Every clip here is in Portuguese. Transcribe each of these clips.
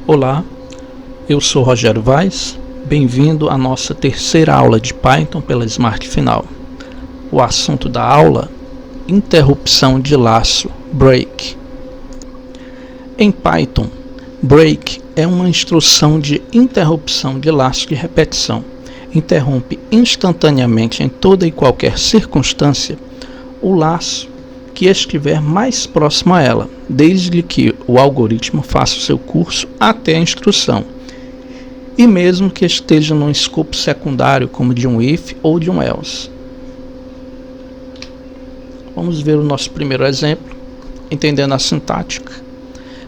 Olá, eu sou Rogério Vaz, bem-vindo à nossa terceira aula de Python pela Smart Final. O assunto da aula: interrupção de laço, break. Em Python, break é uma instrução de interrupção de laço de repetição. Interrompe instantaneamente em toda e qualquer circunstância o laço que estiver mais próximo a ela, desde que o algoritmo faça o seu curso até a instrução, e mesmo que esteja num escopo secundário, como de um if ou de um else. Vamos ver o nosso primeiro exemplo, entendendo a sintática.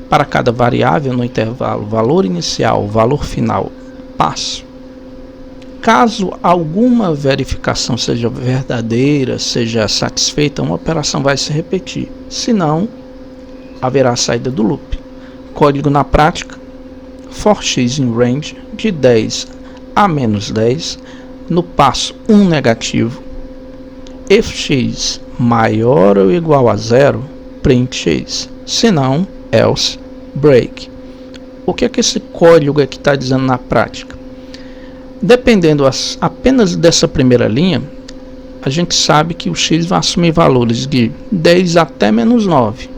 Para cada variável no intervalo valor inicial, valor final, passo. Caso alguma verificação seja verdadeira, seja satisfeita, uma operação vai se repetir. Se não, haverá a saída do loop. Código na prática: for x in range de 10 a menos 10, no passo 1 negativo, if x maior ou igual a 0, print x, se não, else, break. O que é que esse código aqui está dizendo na prática? Dependendo apenas dessa primeira linha, a gente sabe que o x vai assumir valores de 10 até menos 9,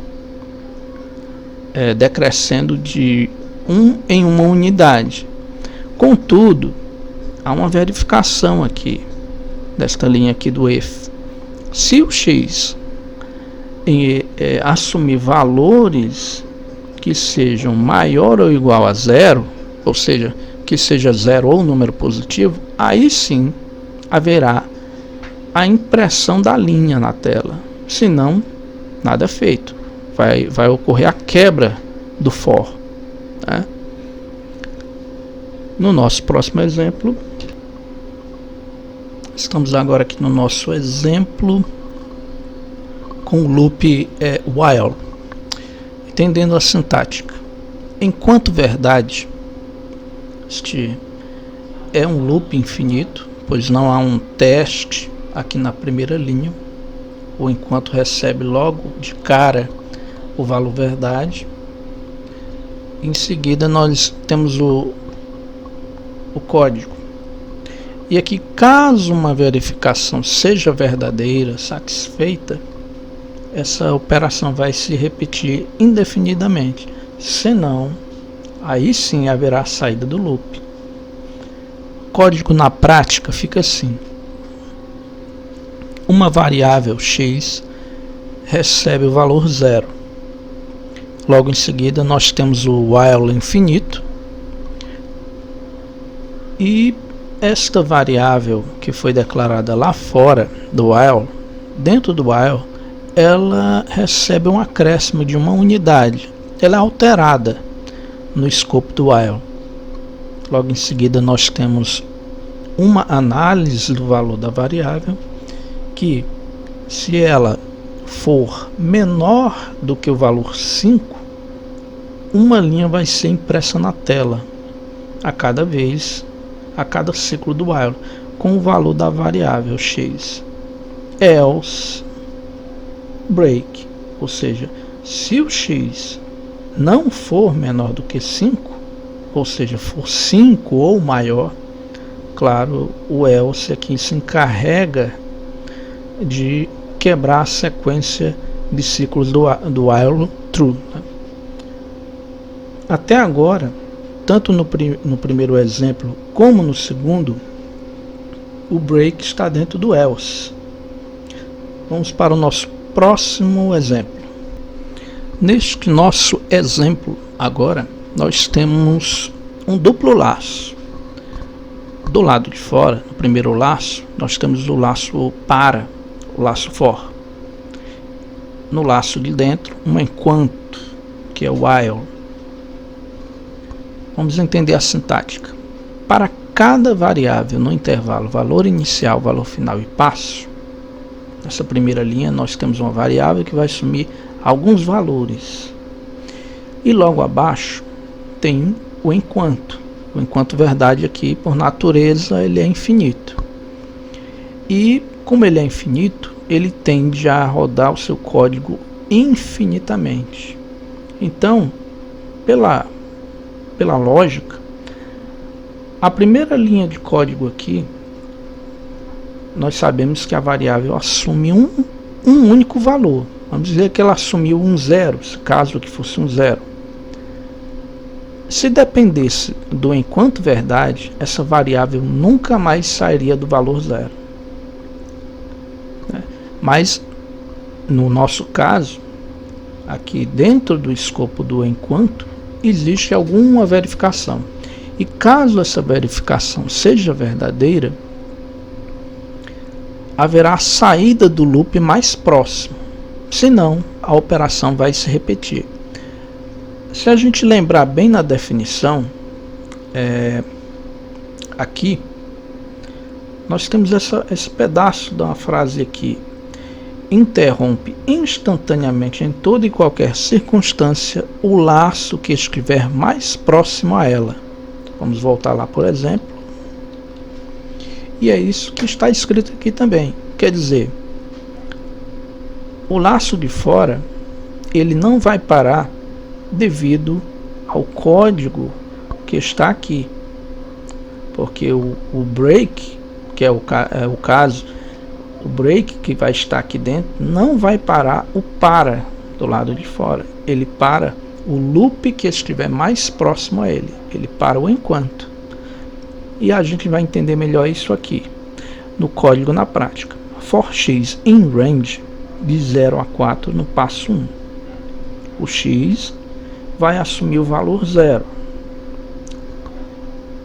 decrescendo de 1 em uma unidade. Contudo, há uma verificação aqui, desta linha aqui do if. Se o x assumir valores que sejam maior ou igual a 0, ou seja, que seja 0 ou número positivo, aí sim haverá a impressão da linha na tela. Se não, nada é feito. Vai ocorrer a quebra do for. Né? No nosso próximo exemplo, estamos agora aqui no nosso exemplo com o loop while, entendendo a sintática. Enquanto verdade, este é um loop infinito, pois não há um teste aqui na primeira linha. O enquanto recebe logo de cara o valor verdade. Em seguida nós temos o código. E aqui, caso uma verificação seja verdadeira, satisfeita, essa operação vai se repetir indefinidamente. Senão, aí sim haverá a saída do loop. Código na prática fica assim: uma variável x recebe o valor 0. Logo em seguida nós temos o while infinito, e esta variável que foi declarada lá fora do while, dentro do while, ela recebe um acréscimo de uma unidade. Ela é alterada no escopo do while. Logo em seguida nós temos uma análise do valor da variável, que se ela for menor do que o valor 5, uma linha vai ser impressa na tela a cada ciclo do while, com o valor da variável x. Else, break, ou seja, se o x não for menor do que 5, ou seja, for 5 ou maior, claro, o else aqui se encarrega de quebrar a sequência de ciclos do while true. Até agora, tanto no primeiro exemplo como no segundo, o break está dentro do else. Vamos para o nosso próximo exemplo. Neste nosso exemplo, agora, nós temos um duplo laço. Do lado de fora, no primeiro laço, nós temos o laço para, o laço for. No laço de dentro, um enquanto, que é o while. Vamos entender a sintática. Para cada variável no intervalo valor inicial, valor final e passo, nessa primeira linha nós temos uma variável que vai assumir alguns valores. E logo abaixo tem o enquanto. O enquanto verdade aqui, por natureza, ele é infinito. E como ele é infinito, ele tende a rodar o seu código infinitamente. Então, pela pela lógica, a primeira linha de código aqui, nós sabemos que a variável assume um único valor. Vamos dizer que ela assumiu um zero, caso que fosse um zero. Se dependesse do enquanto verdade, essa variável nunca mais sairia do valor zero. Mas, no nosso caso, aqui dentro do escopo do enquanto, existe alguma verificação. E caso essa verificação seja verdadeira, haverá a saída do loop mais próximo. Senão, a operação vai se repetir. Se a gente lembrar bem na definição, aqui, nós temos esse pedaço da frase aqui. Interrompe instantaneamente em toda e qualquer circunstância o laço que estiver mais próximo a ela. Vamos voltar lá, por exemplo. E é isso que está escrito aqui também. Quer dizer, o laço de fora, ele não vai parar devido ao código que está aqui. Porque o break, que é o caso, o break que vai estar aqui dentro, não vai parar o para do lado de fora. Ele para o loop que estiver mais próximo a ele. Ele para o enquanto. E a gente vai entender melhor isso aqui no código na prática. For x in range de 0 a 4 no passo 1. O x vai assumir o valor 0.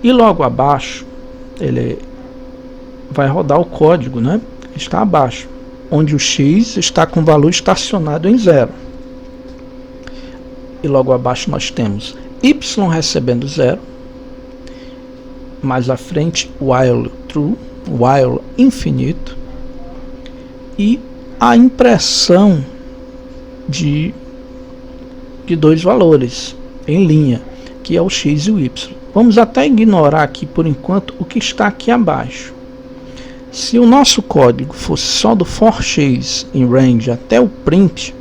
E logo abaixo, ele vai rodar o código, né? Está abaixo, onde o x está com o valor estacionado em 0. E logo abaixo nós temos y recebendo 0. Mais à frente, while true, while infinito. E a impressão de dois valores em linha, que é o x e o y. Vamos até ignorar aqui por enquanto o que está aqui abaixo. Se o nosso código fosse só do for x em range até o print,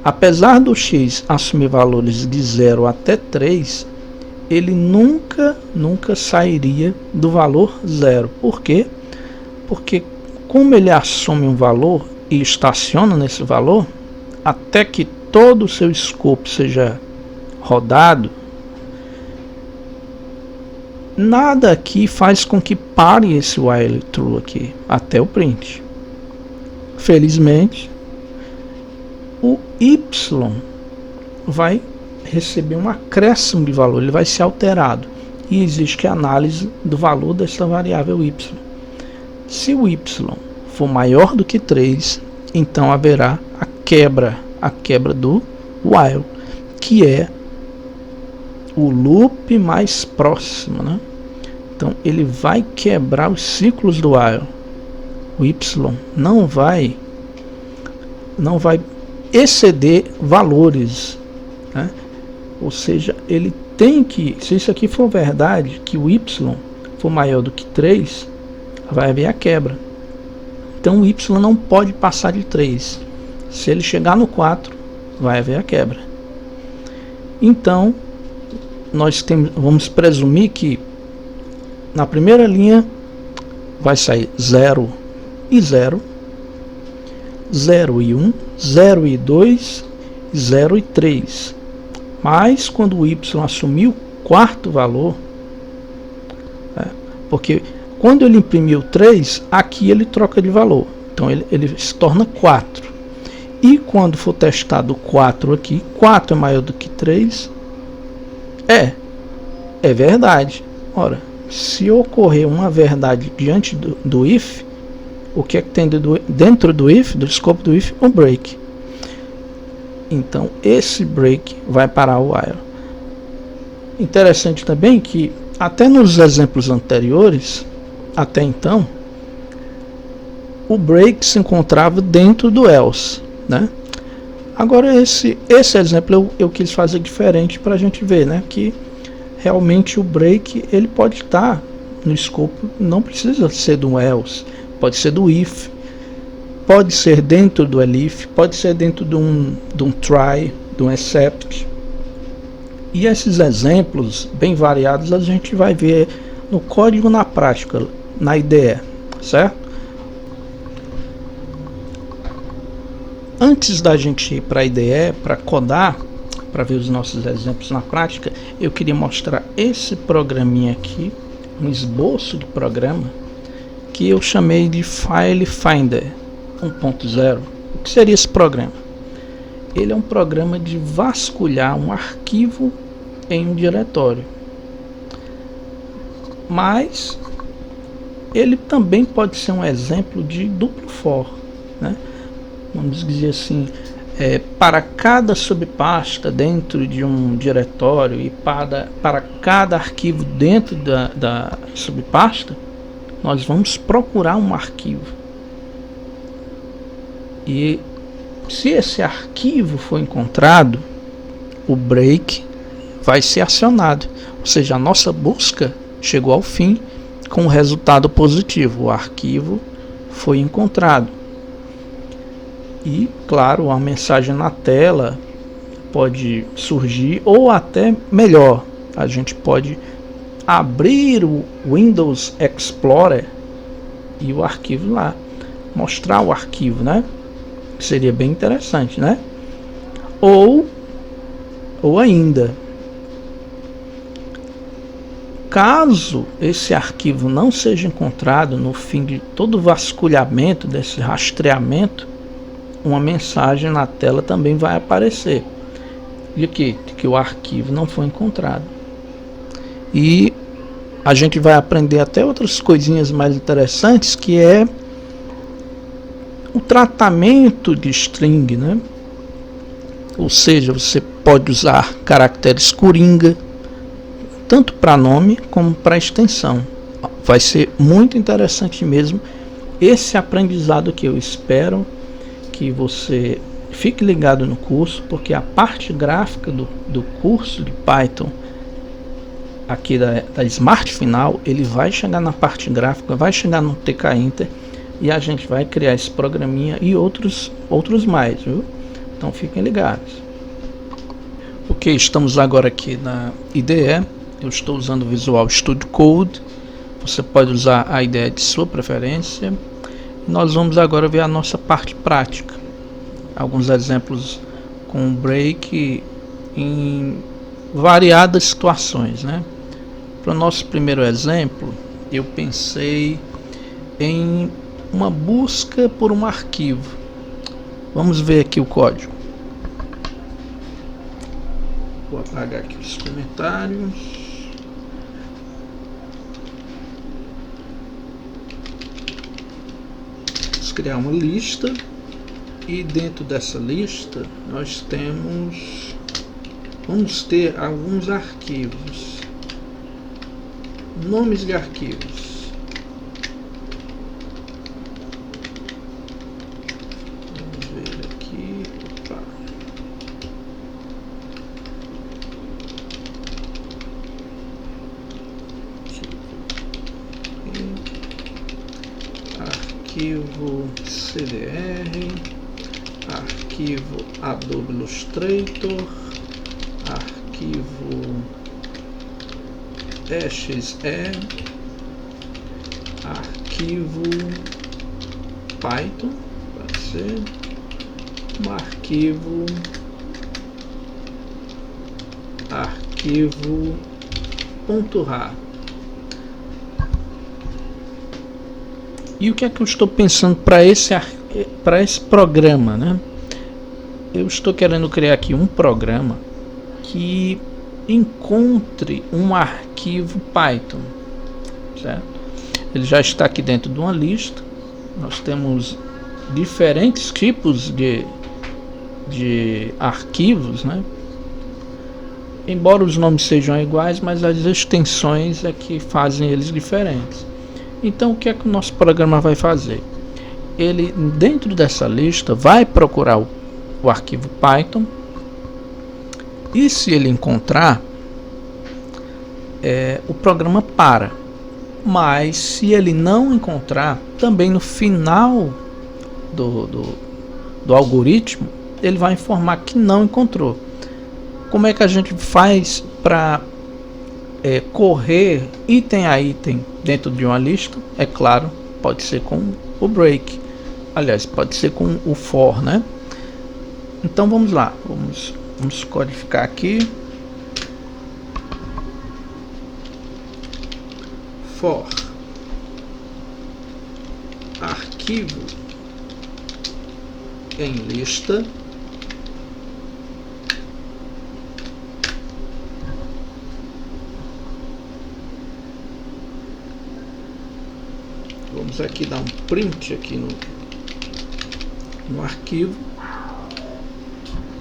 apesar do x assumir valores de 0 até 3, ele nunca sairia do valor 0. Por quê? Porque como ele assume um valor e estaciona nesse valor, até que todo o seu escopo seja rodado, nada aqui faz com que pare esse while true aqui, até o print. Felizmente, o y vai receber um acréscimo de valor, ele vai ser alterado. E existe a análise do valor dessa variável y. Se o y for maior do que 3, então haverá a quebra do while, que é o loop mais próximo, né? Então ele vai quebrar os ciclos do while. O y não vai exceder valores, né? Ou seja, ele tem que, se isso aqui for verdade, que o y for maior do que 3, vai haver a quebra. Então o y não pode passar de 3. Se ele chegar no 4, vai haver a quebra. Então vamos presumir que na primeira linha vai sair 0 e 0, 0 e 1, 0 e 2, 0 e 3. Mas quando o y assumir o quarto valor, porque quando ele imprimiu 3, aqui ele troca de valor. Então ele se torna 4. E quando for testado 4 aqui, 4 é maior do que 3, é verdade. Ora, se ocorrer uma verdade diante do if, o que é que tem dentro do if, do escopo do if? Um break. Então esse break vai parar o while. Interessante também que até nos exemplos anteriores, até então, o break se encontrava dentro do else, né? Agora esse exemplo eu quis fazer diferente para a gente ver, né, que realmente o break ele pode estar no escopo, não precisa ser do else, pode ser do if, pode ser dentro do elif, pode ser dentro de um try, de um except. E esses exemplos bem variados a gente vai ver no código na prática, na IDE, certo? Antes da gente ir para a IDE, para codar, para ver os nossos exemplos na prática, eu queria mostrar esse programinha aqui, um esboço de programa, que eu chamei de File Finder 1.0. O que seria esse programa? Ele é um programa de vasculhar um arquivo em um diretório, mas ele também pode ser um exemplo de duplo for, né? Vamos dizer assim, para cada subpasta dentro de um diretório e para cada arquivo dentro da subpasta, nós vamos procurar um arquivo. E se esse arquivo for encontrado, o break vai ser acionado. Ou seja, a nossa busca chegou ao fim com um resultado positivo. O arquivo foi encontrado. E, claro, uma mensagem na tela pode surgir, ou até melhor, a gente pode abrir o Windows Explorer e o arquivo lá, mostrar o arquivo, né? Seria bem interessante, né? Ou ainda, caso esse arquivo não seja encontrado no fim de todo o vasculhamento, desse rastreamento, uma mensagem na tela também vai aparecer de que o arquivo não foi encontrado. E a gente vai aprender até outras coisinhas mais interessantes, que é o tratamento de string, né? Ou seja, você pode usar caracteres coringa tanto para nome como para extensão. Vai ser muito interessante mesmo esse aprendizado, que eu espero que você fique ligado no curso, porque a parte gráfica do curso de Python aqui da Smart Final, ele vai chegar na parte gráfica, vai chegar no TK Inter, e a gente vai criar esse programinha e outros mais, viu? Então fiquem ligados. Ok, estamos agora aqui na IDE. Eu estou usando o Visual Studio Code. Você pode usar a IDE de sua preferência. Nós vamos agora ver a nossa parte prática. Alguns exemplos com break em variadas situações, né? Para o nosso primeiro exemplo, eu pensei em uma busca por um arquivo. Vamos ver aqui o código. Vou apagar aqui os comentários. Vamos criar uma lista. E dentro dessa lista nós vamos ter alguns arquivos, nomes de arquivos. Vamos ver aqui. Opa. Arquivo CDR, arquivo Adobe Illustrator, arquivo exe, arquivo Python, pode ser, um arquivo .rar. E o que é que eu estou pensando para esse programa, né? Eu estou querendo criar aqui um programa que encontre um arquivo Python, certo? Ele já está aqui dentro de uma lista. Nós temos diferentes tipos de arquivos, né? Embora os nomes sejam iguais, mas as extensões é que fazem eles diferentes. Então o que é que o nosso programa vai fazer? Ele, dentro dessa lista, vai procurar o arquivo Python, e se ele encontrar, o programa para. Mas se ele não encontrar, também no final do algoritmo, ele vai informar que não encontrou. Como é que a gente faz para correr item a item dentro de uma lista? É claro, pode ser com o break, aliás, pode ser com o for, né? Então vamos lá, vamos codificar aqui. For arquivo em lista vamos aqui dar um print aqui no arquivo.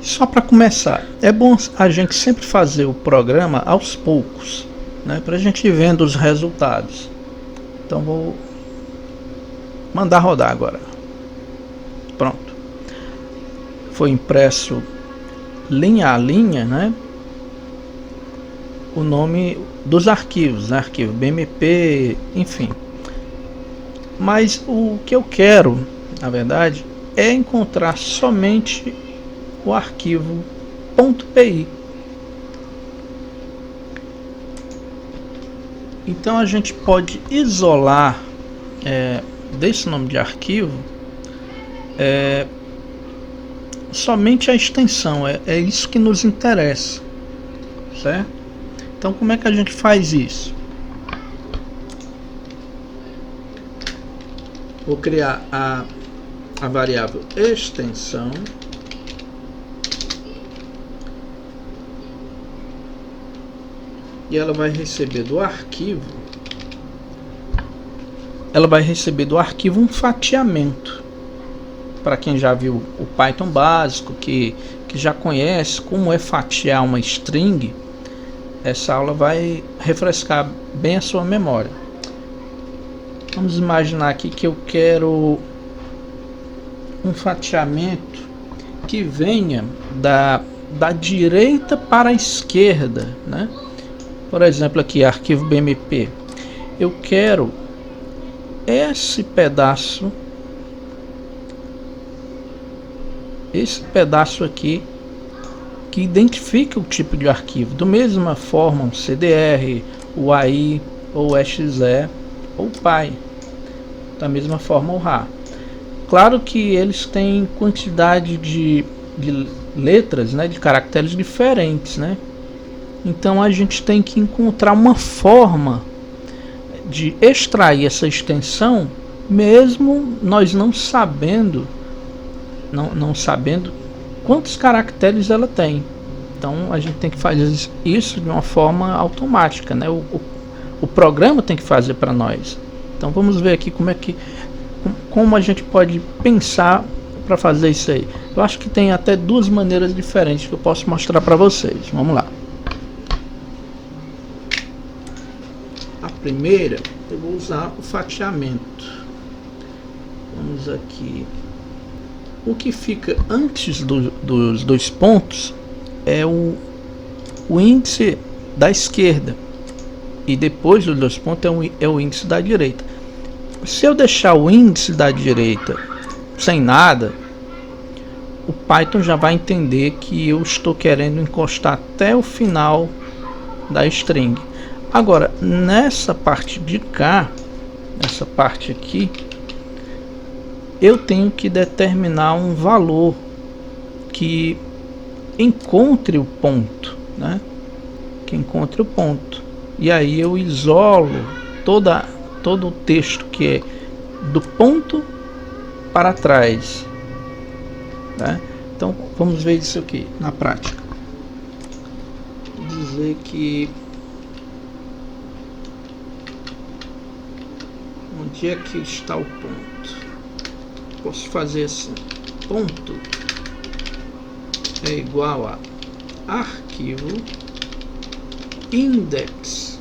Só para começar, é bom a gente sempre fazer o programa aos poucos, né, para a gente ir vendo os resultados. Então vou mandar rodar agora. Pronto, foi impresso linha a linha, né, o nome dos arquivos, né, arquivo BMP, enfim. Mas o que eu quero, na verdade, é encontrar somente o arquivo .pi. Então a gente pode isolar desse nome de arquivo somente a extensão, é isso que nos interessa, certo? Então como é que a gente faz isso? Vou criar a variável extensão e ela vai receber do arquivo um fatiamento. Para quem já viu o Python básico, que já conhece como é fatiar uma string, essa aula vai refrescar bem a sua memória. Vamos imaginar aqui que eu quero um fatiamento que venha da direita para a esquerda, né? Por exemplo, aqui arquivo BMP. Eu quero esse pedaço aqui que identifica o tipo de arquivo. Da mesma forma, um CDR, o AI ou exe ou py. Da mesma forma, o ra. Claro que eles têm quantidade de letras, né, de caracteres diferentes, né? Então a gente tem que encontrar uma forma de extrair essa extensão, mesmo nós não sabendo quantos caracteres ela tem. Então a gente tem que fazer isso de uma forma automática, né? O programa tem que fazer para nós. Então vamos ver aqui como a gente pode pensar para fazer isso aí. Eu acho que tem até duas maneiras diferentes que eu posso mostrar para vocês. Vamos lá. A primeira, eu vou usar o fatiamento. Vamos aqui. O que fica antes dos dois pontos é o índice da esquerda. E depois dos dois pontos é o índice da direita. Se eu deixar o índice da direita sem nada, o Python já vai entender que eu estou querendo encostar até o final da string. Agora, nessa parte de cá, nessa parte aqui, eu tenho que determinar um valor que encontre o ponto, né? Que encontre o ponto. E aí eu isolo todo o texto que é do ponto para trás, né? Então vamos ver isso aqui na prática. Vou dizer que onde é que está o ponto? Posso fazer assim: ponto é igual a arquivo index,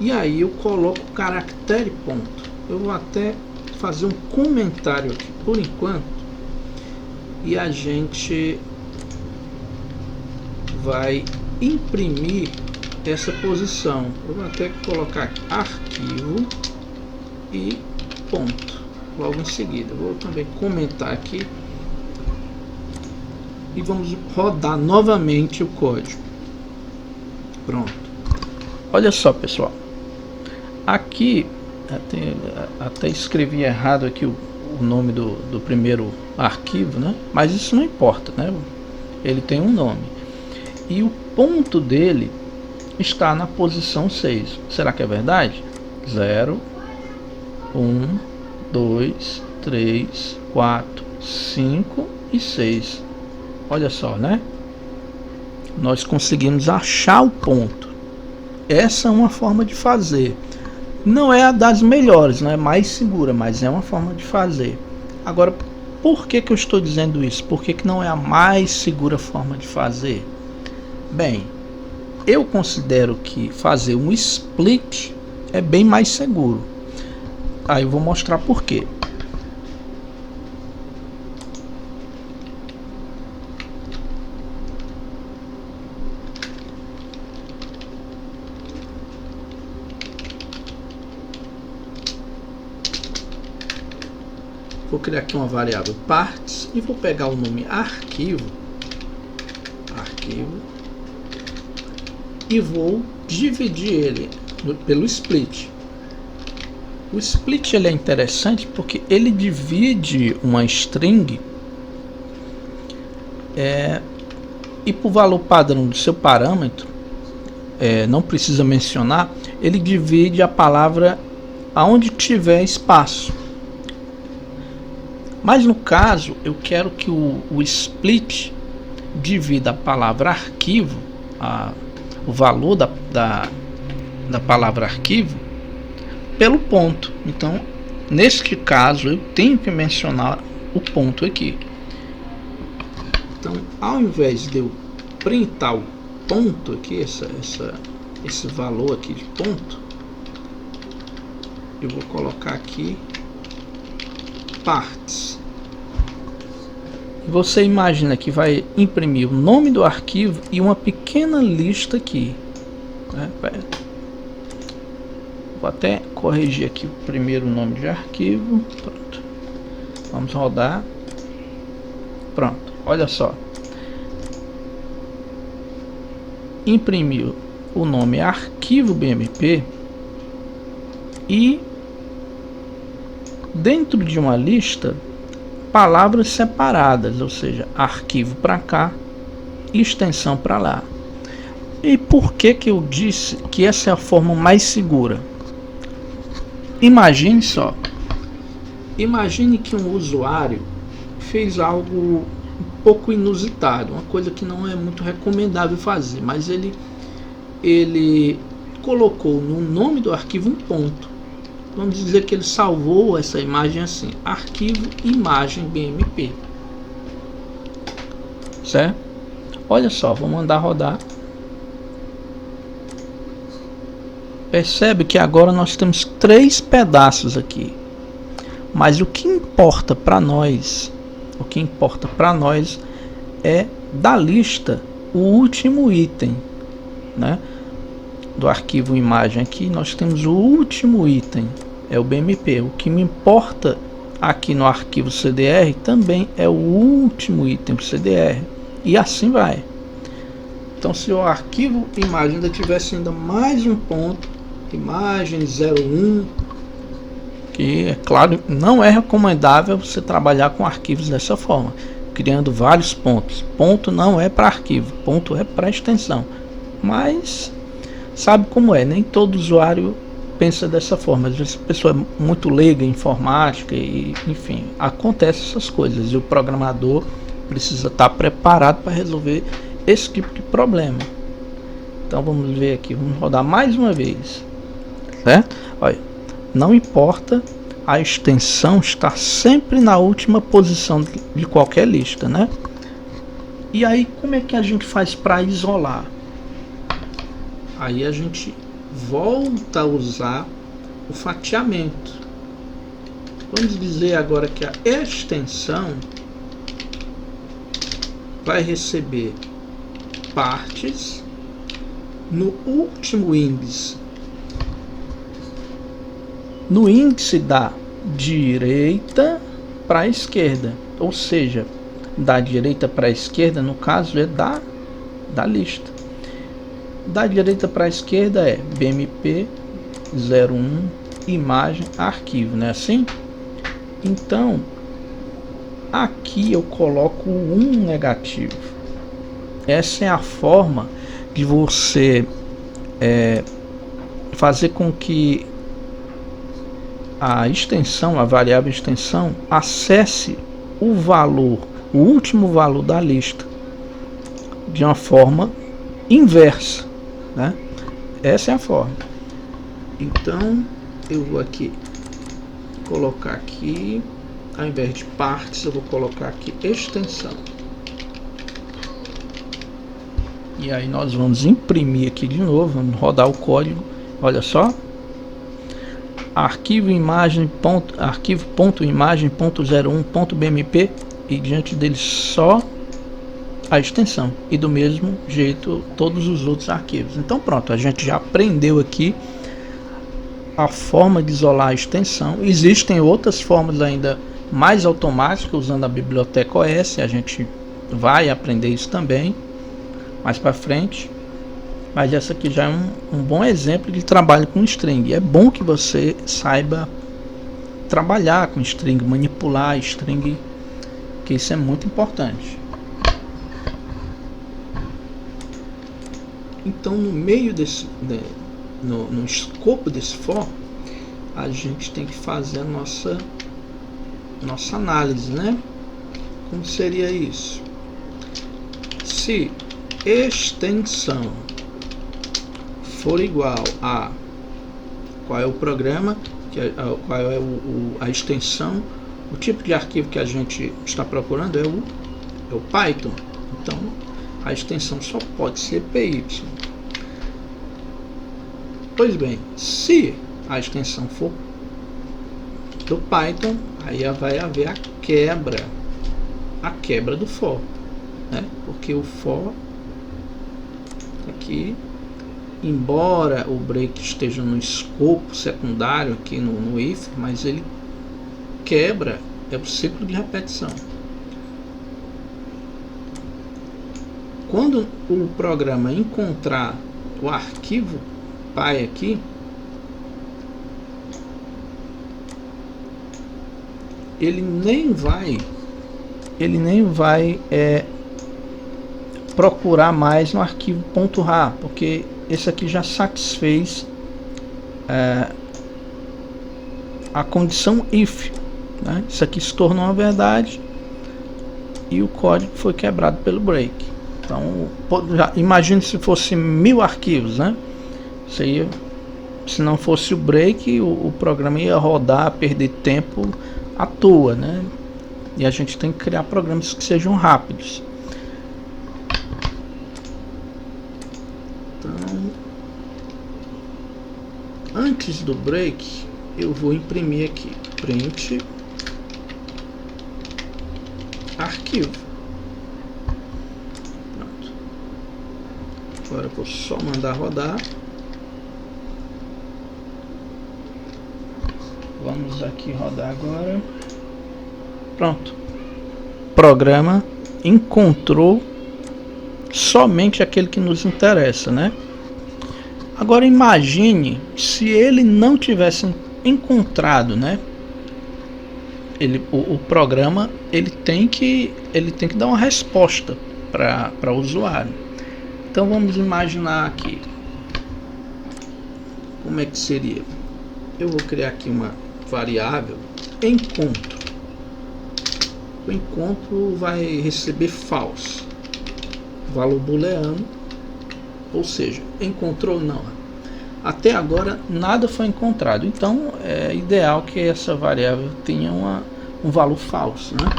e aí eu coloco o caractere ponto. Eu vou até fazer um comentário aqui por enquanto e a gente vai imprimir essa posição. Eu vou até colocar arquivo e ponto logo em seguida. Vou também comentar aqui e vamos rodar novamente o código. Pronto. Olha só, pessoal. Aqui até escrevi errado aqui o nome do primeiro arquivo, né? Mas isso não importa, né? Ele tem um nome. E o ponto dele está na posição 6. Será que é verdade? 0, 1, 2, 3, 4, 5 e 6. Olha só, né? Nós conseguimos achar o ponto. Essa é uma forma de fazer. Não é a das melhores, não é mais segura, mas é uma forma de fazer. Agora, por que eu estou dizendo isso? Por que não é a mais segura forma de fazer? Bem, eu considero que fazer um split é bem mais seguro. Aí eu vou mostrar por quê. Vou criar aqui uma variável parts e vou pegar o nome arquivo e vou dividir ele pelo split. O split ele é interessante porque ele divide uma string e por valor padrão do seu parâmetro, não precisa mencionar, ele divide a palavra aonde tiver espaço. Mas no caso, eu quero que o split divida a palavra arquivo, o valor da palavra arquivo, pelo ponto. Então, neste caso, eu tenho que mencionar o ponto aqui. Então, ao invés de eu printar o ponto aqui, esse valor aqui de ponto, eu vou colocar aqui partes. Você imagina que vai imprimir o nome do arquivo e uma pequena lista aqui, né? Vou até corrigir aqui o primeiro nome de arquivo. Pronto. Vamos rodar. Pronto. Olha só. Imprimiu o nome arquivo BMP e dentro de uma lista palavras separadas, ou seja, arquivo para cá e extensão para lá. E por que eu disse que essa é a forma mais segura? Imagine só, imagine que um usuário fez algo um pouco inusitado, uma coisa que não é muito recomendável fazer, mas ele colocou no nome do arquivo um ponto. Vamos dizer que ele salvou essa imagem assim, arquivo imagem BMP, certo? Olha só, vou mandar rodar. Percebe que agora nós temos 3 pedaços aqui, mas o que importa para nós, é da lista o último item, né? Do arquivo imagem aqui nós temos o último item, é o BMP. O que me importa aqui no arquivo CDR também é o último item do CDR, e assim vai. Então, se o arquivo imagem ainda tivesse ainda mais um ponto, imagem 01, que é claro, não é recomendável você trabalhar com arquivos dessa forma, criando vários pontos. Ponto não é para arquivo, ponto é para extensão, mas sabe como é, nem todo usuário pensa dessa forma. Às vezes a pessoa é muito leiga em informática e, enfim, acontece essas coisas, e o programador precisa estar preparado para resolver esse tipo de problema. Então vamos ver aqui, vamos rodar mais uma vez, certo? Olha, não importa, a extensão está sempre na última posição de qualquer lista, né? E aí como é que a gente faz para isolar? Aí a gente volta a usar o fatiamento. Vamos dizer agora que a extensão vai receber partes no último índice, no índice da direita para a esquerda, ou seja, da direita para a esquerda, no caso, é da lista. Da direita para a esquerda é BMP 01 imagem arquivo, não é assim? Então, aqui eu coloco um negativo. Essa é a forma de você fazer com que a extensão, a variável extensão, acesse o valor, o último valor da lista, de uma forma inversa, né? Essa é a forma. Então eu vou aqui colocar aqui, ao invés de partes, eu vou colocar aqui extensão. E aí nós vamos imprimir aqui de novo, vamos rodar o código. Olha só, arquivo.imagem.01.bmp, e diante dele só a extensão, e do mesmo jeito todos os outros arquivos. Então pronto, a gente já aprendeu aqui a forma de isolar a extensão. Existem outras formas ainda mais automáticas usando a biblioteca OS, a gente vai aprender isso também mais para frente, mas essa aqui já é um bom exemplo de trabalho com string. É bom que você saiba trabalhar com string, manipular string, que isso é muito importante. Então, no meio desse, no escopo desse for, a gente tem que fazer a nossa análise, né? Como seria isso? Se extensão for igual a qual é o programa, qual é a extensão, o tipo de arquivo que a gente está procurando é o Python. Então a extensão só pode ser PY. Pois bem, se a extensão for do Python, aí vai haver a quebra do for, né? Porque o for aqui, embora o break esteja no escopo secundário aqui no if, mas ele quebra o ciclo de repetição. Quando o programa encontrar o arquivo Py aqui, ele nem vai procurar mais no arquivo .rar, porque esse aqui já satisfez a condição if, né? Isso aqui se tornou uma verdade e o código foi quebrado pelo break. Então, imagine se fosse 1000 arquivos, né? Se não fosse o break, o programa ia rodar, perder tempo à toa, né? E a gente tem que criar programas que sejam rápidos. Então, antes do break, eu vou imprimir aqui print arquivo. Pronto. Agora eu vou só mandar rodar. Vamos aqui rodar agora. Pronto. Programa encontrou somente aquele que nos interessa, né? Agora imagine se ele não tivesse encontrado, né? O programa ele tem que dar uma resposta para o usuário. Então vamos imaginar aqui como é que seria. Eu vou criar aqui uma variável encontro. O encontro vai receber false, valor booleano, ou seja, encontrou não. Até agora nada foi encontrado, então é ideal que essa variável tenha um valor falso, né?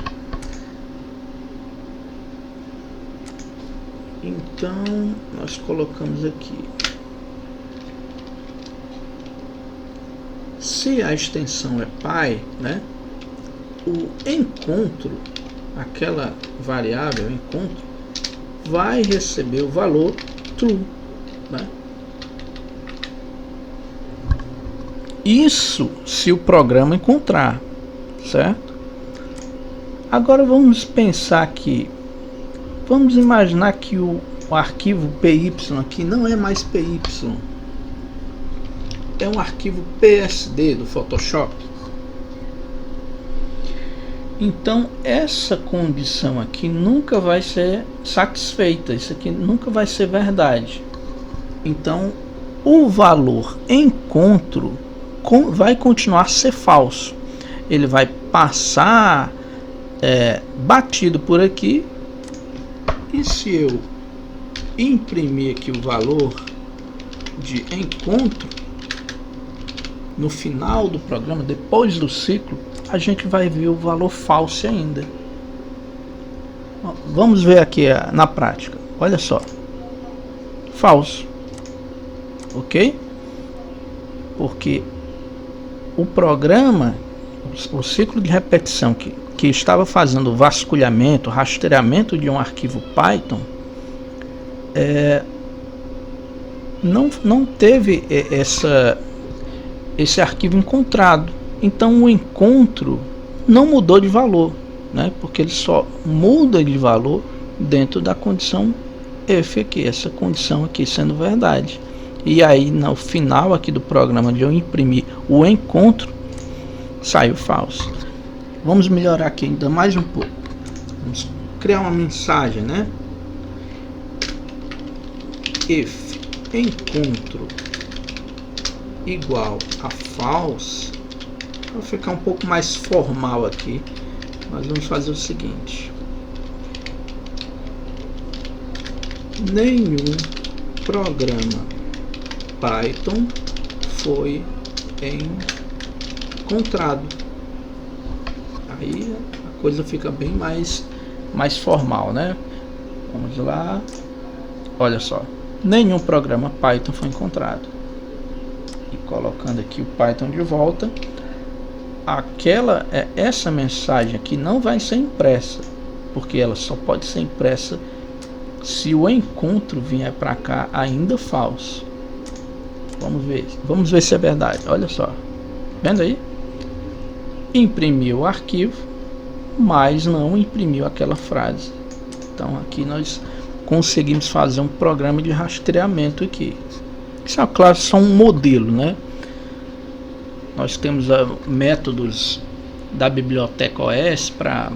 Então nós colocamos aqui, se a extensão é Py, né? O encontro, aquela variável encontro, vai receber o valor true, né? Isso se o programa encontrar, certo? Agora vamos pensar aqui, vamos imaginar que o arquivo PY aqui não é mais PY, é um arquivo PSD do Photoshop. Então essa condição aqui nunca vai ser satisfeita, isso aqui nunca vai ser verdade. Então o valor encontro vai continuar a ser falso, ele vai passar batido por aqui. E se eu imprimir aqui o valor de encontro no final do programa, depois do ciclo, a gente vai ver o valor falso ainda. Vamos ver aqui na prática. Olha só, falso, ok? Porque o programa, o ciclo de repetição que estava fazendo o vasculhamento, rastreamento de um arquivo Python, não teve esse arquivo encontrado. Então o encontro não mudou de valor, né? Porque ele só muda de valor dentro da condição F aqui, essa condição aqui sendo verdade. E aí no final aqui do programa, de eu imprimir o encontro, saiu falso. Vamos melhorar aqui ainda mais um pouco. Vamos criar uma mensagem, né? If encontro igual a false. Para ficar um pouco mais formal aqui, nós vamos fazer o seguinte: nenhum programa Python foi encontrado. Aí a coisa fica bem mais formal, né? Vamos lá. Olha só, nenhum programa Python foi encontrado. E colocando aqui o Python de volta, essa mensagem aqui não vai ser impressa, porque ela só pode ser impressa se o encontro vier para cá ainda falso. Vamos ver se é verdade. Olha só, vendo aí? Imprimiu o arquivo, mas não imprimiu aquela frase. Então aqui nós conseguimos fazer um programa de rastreamento aqui. Isso é claro, só um modelo, né? Nós temos métodos da biblioteca OS para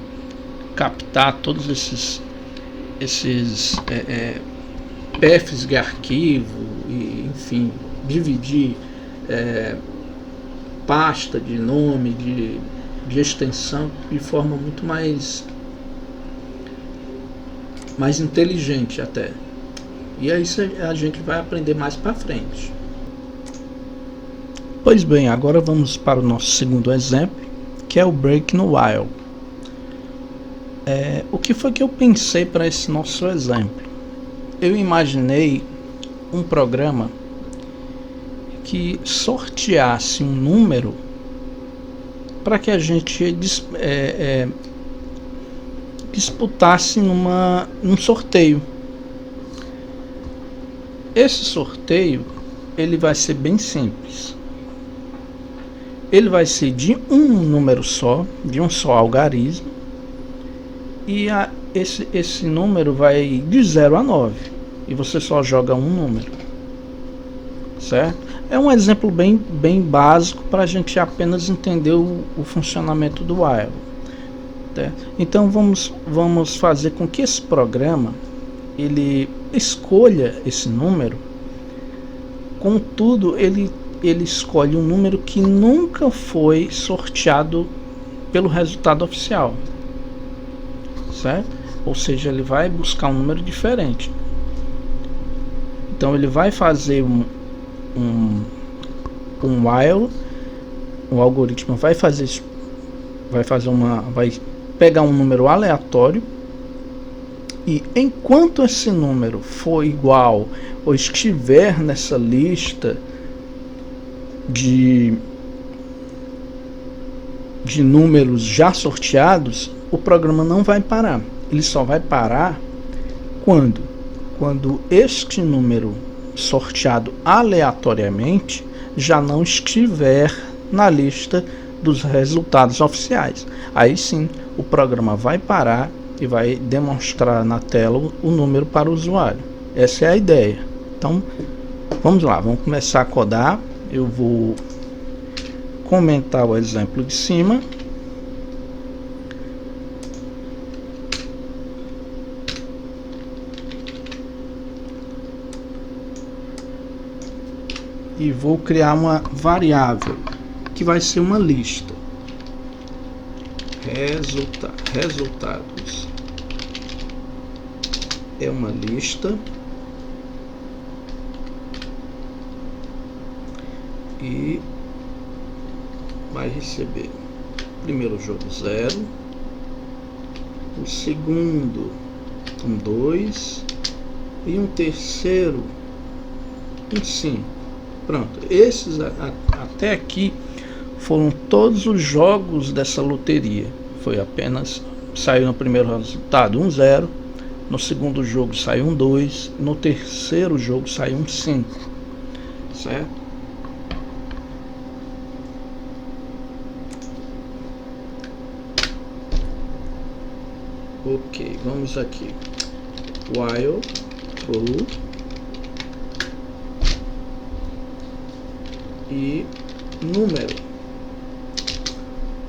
captar todos esses paths de arquivo, e, enfim, dividir pasta de nome, de extensão de forma muito mais inteligente até. E é isso a gente vai aprender mais para frente. Pois bem, agora vamos para o nosso segundo exemplo, que é o break no while. O que foi que eu pensei para esse nosso exemplo? Eu imaginei um programa que sorteasse um número para que a gente disputasse num sorteio. Esse sorteio ele vai ser bem simples. Ele vai ser de um número só, de um só algarismo, e esse número vai de 0 a 9, e você só joga um número, certo? É um exemplo bem básico para a gente apenas entender o funcionamento do while. Tá? Então vamos fazer com que esse programa ele escolha esse número, contudo ele escolhe um número que nunca foi sorteado pelo resultado oficial, certo? Ou seja, ele vai buscar um número diferente. Então ele vai fazer um while, o algoritmo vai pegar um número aleatório, e enquanto esse número for igual ou estiver nessa lista de números já sorteados, o programa não vai parar. Ele só vai parar quando este número sorteado aleatoriamente já não estiver na lista dos resultados oficiais. Aí sim, o programa vai parar e vai demonstrar na tela o número para o usuário. Essa é a ideia. Então, vamos lá, vamos começar a codar. Eu vou comentar o exemplo de cima. E vou criar uma variável que vai ser uma lista. Resultados é uma lista e vai receber o primeiro jogo 0, o segundo 2 e um terceiro 5. Pronto, esses até aqui foram todos os jogos dessa loteria. Foi apenas, saiu no primeiro resultado 0, no segundo jogo saiu 2, no terceiro jogo saiu 5, certo? Ok, vamos aqui, while true e número.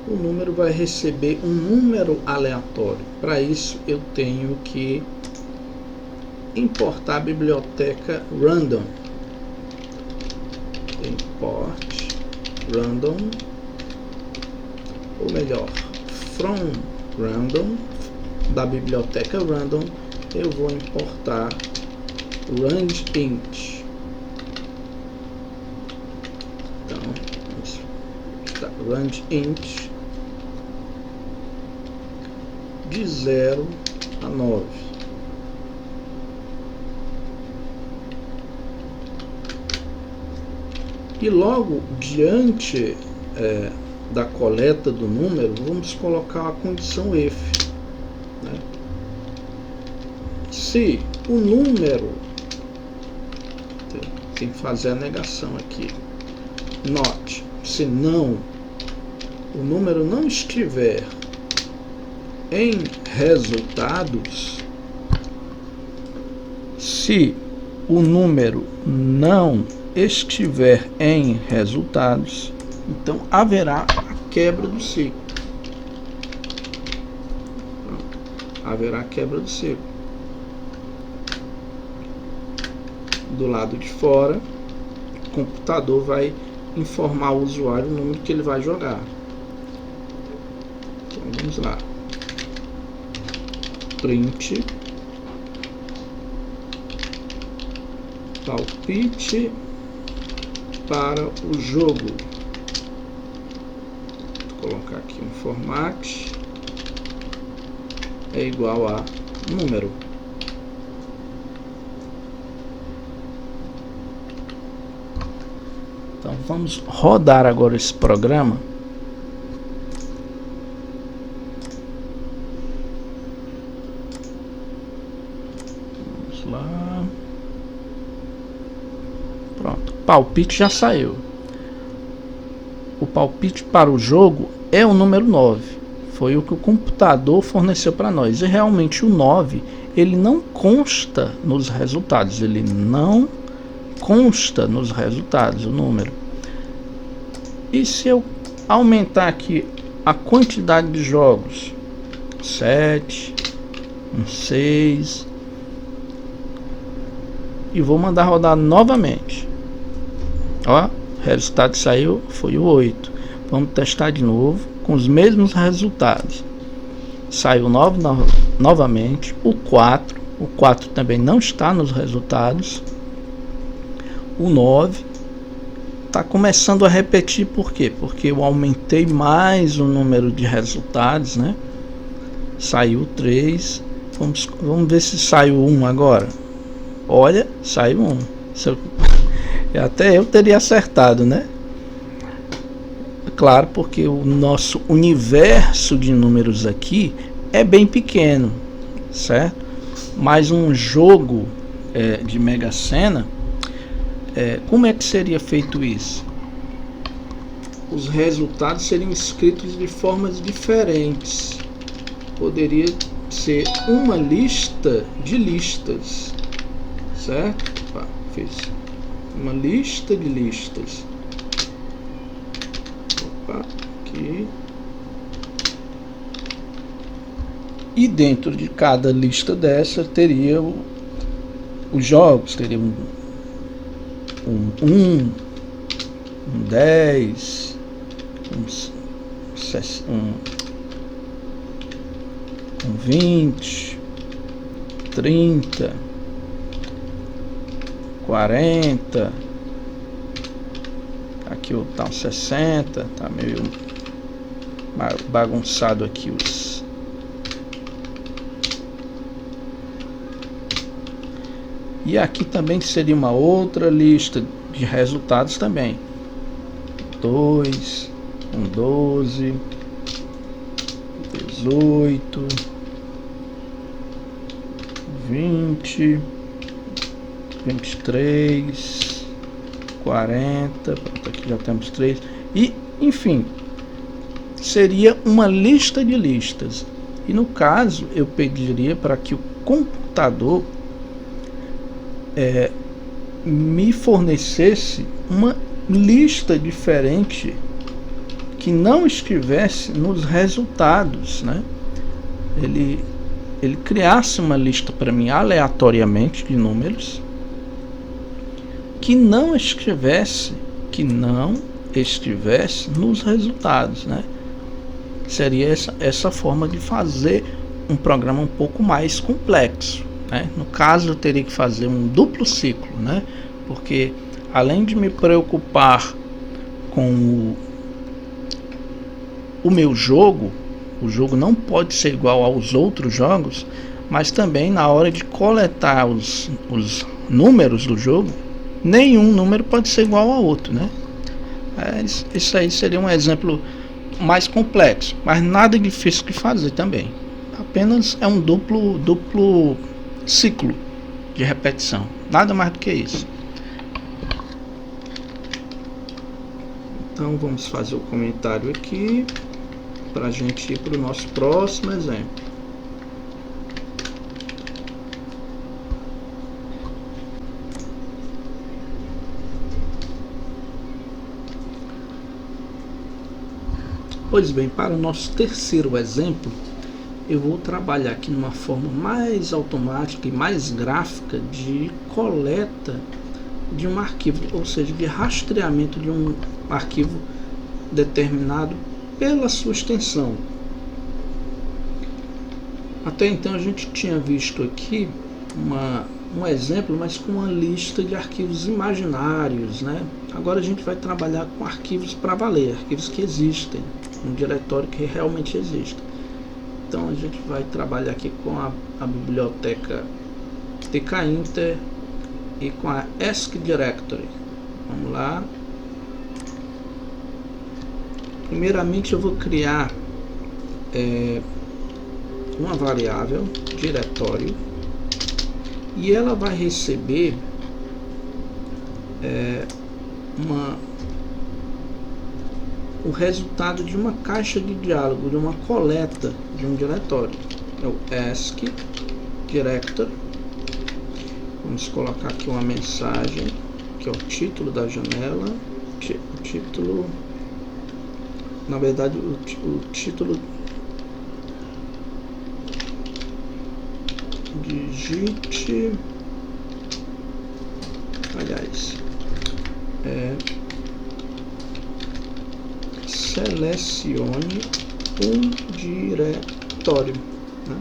O número vai receber um número aleatório. Para isso eu tenho que importar a biblioteca random. Import random, ou melhor, from random, da biblioteca random eu vou importar range int. Range int de 0 a 9. E logo diante da coleta do número, vamos colocar a condição if, né? Se o número, tem que fazer a negação aqui, not, se não, o número não estiver em resultados, se o número não estiver em resultados, então haverá a quebra do ciclo. Pronto. Haverá a quebra do ciclo. Do lado de fora, o computador vai informar o usuário o número que ele vai jogar. Então vamos lá. Print palpite para o jogo. Vou colocar aqui um format é igual a número. Então vamos rodar agora esse programa. Vamos lá. Pronto, o palpite já saiu. O palpite para o jogo é o número 9. Foi o que o computador forneceu para nós. E realmente o 9, ele não consta nos resultados. Ele não consta nos resultados, o número. E se eu aumentar aqui a quantidade de jogos, 7, 6, e vou mandar rodar novamente. Ó, o resultado que saiu foi o 8. Vamos testar de novo com os mesmos resultados. Saiu 9 novamente, o 4. O 4 também não está nos resultados. O 9 está começando a repetir. Por quê? Porque eu aumentei mais o número de resultados, né? Saiu 3. Vamos ver se saiu 1 agora. Olha, saiu 1. Até eu teria acertado, né? Claro, porque o nosso universo de números aqui é bem pequeno, certo? Mas um jogo de Mega Sena, como é que seria feito isso? os resultados seriam escritos de formas diferentes. Poderia ser uma lista de listas, certo? Opa, fiz uma lista de listas. Opa, aqui. E dentro de cada lista dessa teria os jogos, teria um 10, um 20, 30, 40, aqui o tá um 60, tá meio bagunçado aqui os. E aqui também seria uma outra lista de resultados também. 2, 12, 18, 20, 23, 40, aqui já temos 3. E, enfim, seria uma lista de listas. E no caso, eu pediria para que o computador me fornecesse uma lista diferente que não estivesse nos resultados, né? Ele criasse uma lista para mim aleatoriamente de números que não estivesse nos resultados, né? Seria essa forma de fazer um programa um pouco mais complexo, né? No caso, eu teria que fazer um duplo ciclo, né? Porque além de me preocupar com o meu jogo, o jogo não pode ser igual aos outros jogos, mas também na hora de coletar os números do jogo, nenhum número pode ser igual ao outro, né? Isso aí seria um exemplo mais complexo, mas nada difícil de fazer também. Apenas é um duplo ciclo de repetição, nada mais do que isso. Então vamos fazer o comentário aqui para a gente ir para o nosso próximo exemplo. Pois bem, para o nosso terceiro exemplo, eu vou trabalhar aqui numa forma mais automática e mais gráfica de coleta de um arquivo, ou seja, de rastreamento de um arquivo determinado pela sua extensão. Até então a gente tinha visto aqui um exemplo, mas com uma lista de arquivos imaginários, né? Agora a gente vai trabalhar com arquivos para valer, arquivos que existem, um diretório que realmente existe. Então a gente vai trabalhar aqui com a biblioteca tkinter e com a ESC Directory. Vamos lá. Primeiramente eu vou criar uma variável diretório e ela vai receber o resultado de uma caixa de diálogo, de uma coleta de um diretório. É o ESC Directory. Vamos colocar aqui uma mensagem, que é o título da janela. O título, na verdade, o título digite, aliás, selecione um diretório, né?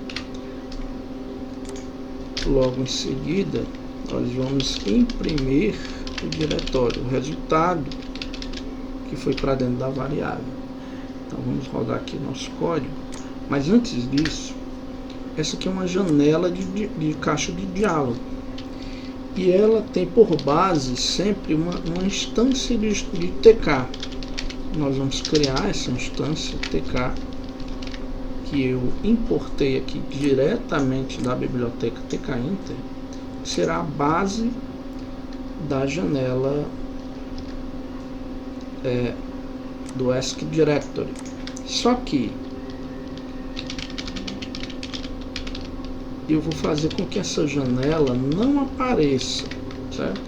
Logo em seguida nós vamos imprimir o diretório, o resultado que foi para dentro da variável. Então vamos rodar aqui nosso código, mas antes disso, essa aqui é uma janela de caixa de diálogo e ela tem por base sempre uma instância de TK. Nós vamos criar essa instância TK que eu importei aqui diretamente da biblioteca tkinter, que será a base da janela do ESC Directory. Só que eu vou fazer com que essa janela não apareça, certo?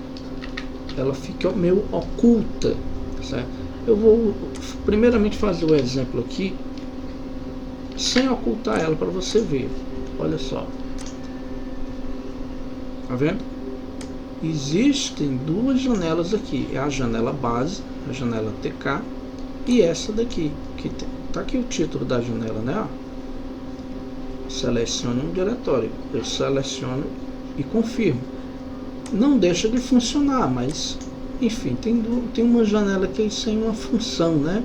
Ela fica meio oculta, certo? Eu vou primeiramente fazer o exemplo aqui sem ocultar ela para você ver. Olha só, tá vendo? Existem duas janelas aqui, é a janela base, a janela TK, e essa daqui, que tá aqui o título da janela, né? Selecione um diretório, eu seleciono e confirmo. Não deixa de funcionar, mas enfim, tem uma janela aqui sem uma função, né?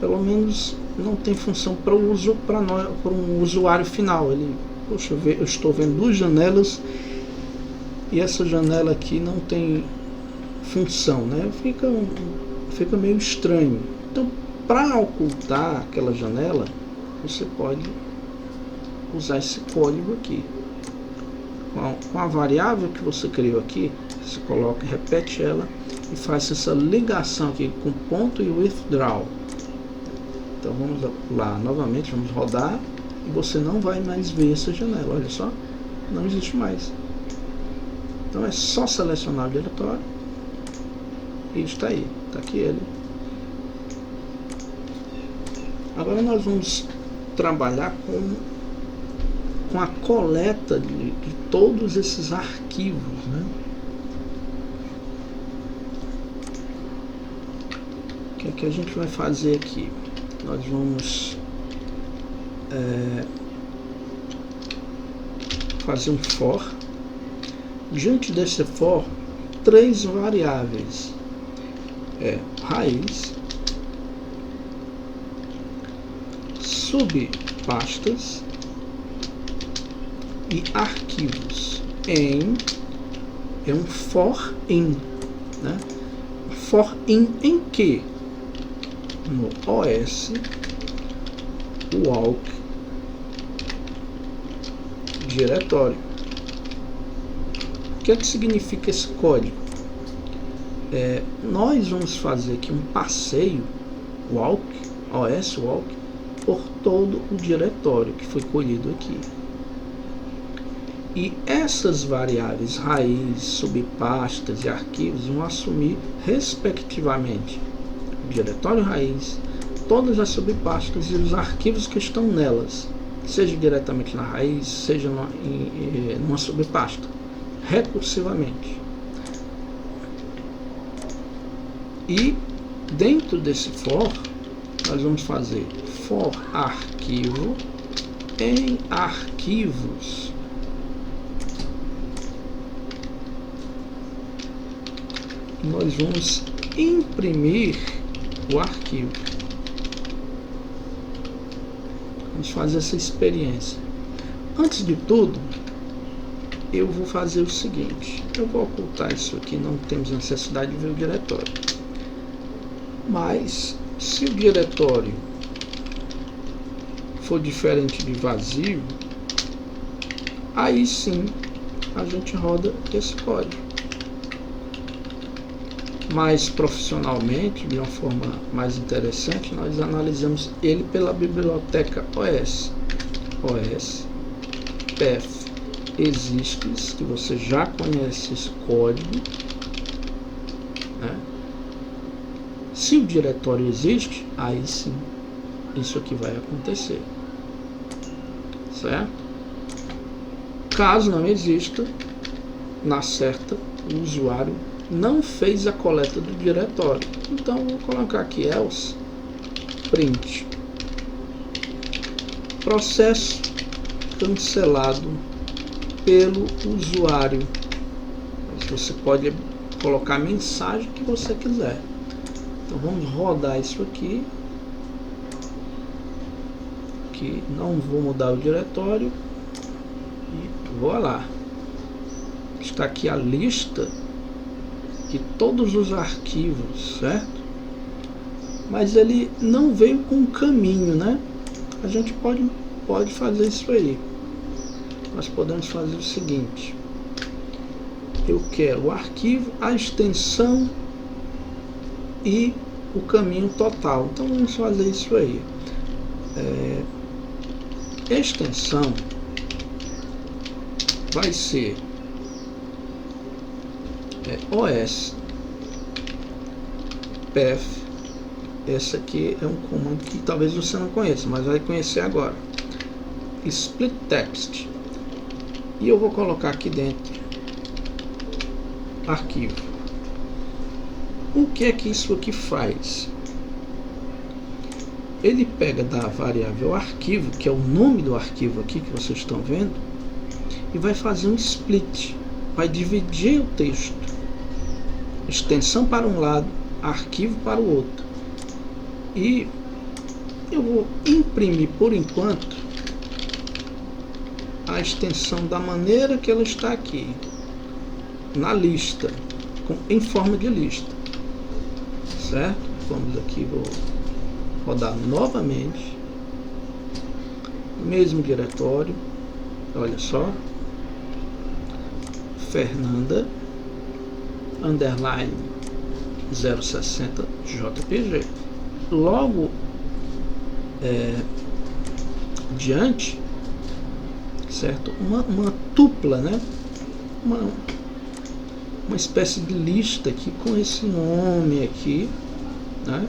Pelo menos não tem função para o uso para um usuário final. Ele, poxa, eu estou vendo duas janelas e essa janela aqui não tem função, né? Fica meio estranho. Então, para ocultar aquela janela, você pode usar esse código aqui. Com a variável que você criou aqui, você coloca, repete ela e faz essa ligação aqui com ponto e withdraw. Então vamos lá novamente, vamos rodar e você não vai mais ver essa janela. Olha só, não existe mais. Então é só selecionar o diretório e está aí, está aqui ele. Agora nós vamos trabalhar com a coleta de todos esses arquivos, né? O que é que a gente vai fazer aqui? Nós vamos fazer um for. Diante desse for, três variáveis: raiz, subpastas e arquivos. É um for in, né? For in em que? No OS walk diretório. O que é que significa esse código? Nós vamos fazer aqui um passeio walk, OS walk, por todo o diretório que foi colhido aqui. E essas variáveis raiz, subpastas e arquivos vão assumir respectivamente o diretório raiz, todas as subpastas e os arquivos que estão nelas, seja diretamente na raiz, seja numa subpasta, recursivamente. E dentro desse for, nós vamos fazer for arquivo em arquivos. Nós vamos imprimir o arquivo. Vamos fazer essa experiência. Antes de tudo, eu vou fazer o seguinte: eu vou ocultar isso aqui, não temos necessidade de ver o diretório. Mas se o diretório for diferente de vazio, aí sim a gente roda esse código. Mais profissionalmente, de uma forma mais interessante, nós analisamos ele pela biblioteca OS path exists, que você já conhece esse código, né? Se o diretório existe, aí sim isso aqui vai acontecer, certo? Caso não exista, na certa, o usuário não fez a coleta do diretório. Então vou colocar aqui else print processo cancelado pelo usuário. Você pode colocar a mensagem que você quiser. Então vamos rodar isso aqui, que não vou mudar o diretório, e vou lá. Está aqui a lista de todos os arquivos, certo? Mas ele não veio com um caminho, né? A gente pode fazer isso aí. Nós podemos fazer o seguinte: eu quero o arquivo, a extensão e o caminho total. Então vamos fazer isso aí. Extensão vai ser OS path. Essa aqui é um comando que talvez você não conheça, mas vai conhecer agora. Split text. E eu vou colocar aqui dentro arquivo. O que é que isso aqui faz? Ele pega da variável arquivo, que é o nome do arquivo aqui que vocês estão vendo, e vai fazer um split. Vai dividir o texto. Extensão para um lado, arquivo para o outro. E eu vou imprimir por enquanto a extensão da maneira que ela está aqui, na lista, em forma de lista, certo? Vamos aqui, vou rodar novamente, mesmo diretório, olha só, Fernanda underline 060 JPG. Logo diante, certo? Uma tupla, né? Uma espécie de lista aqui com esse nome aqui, né?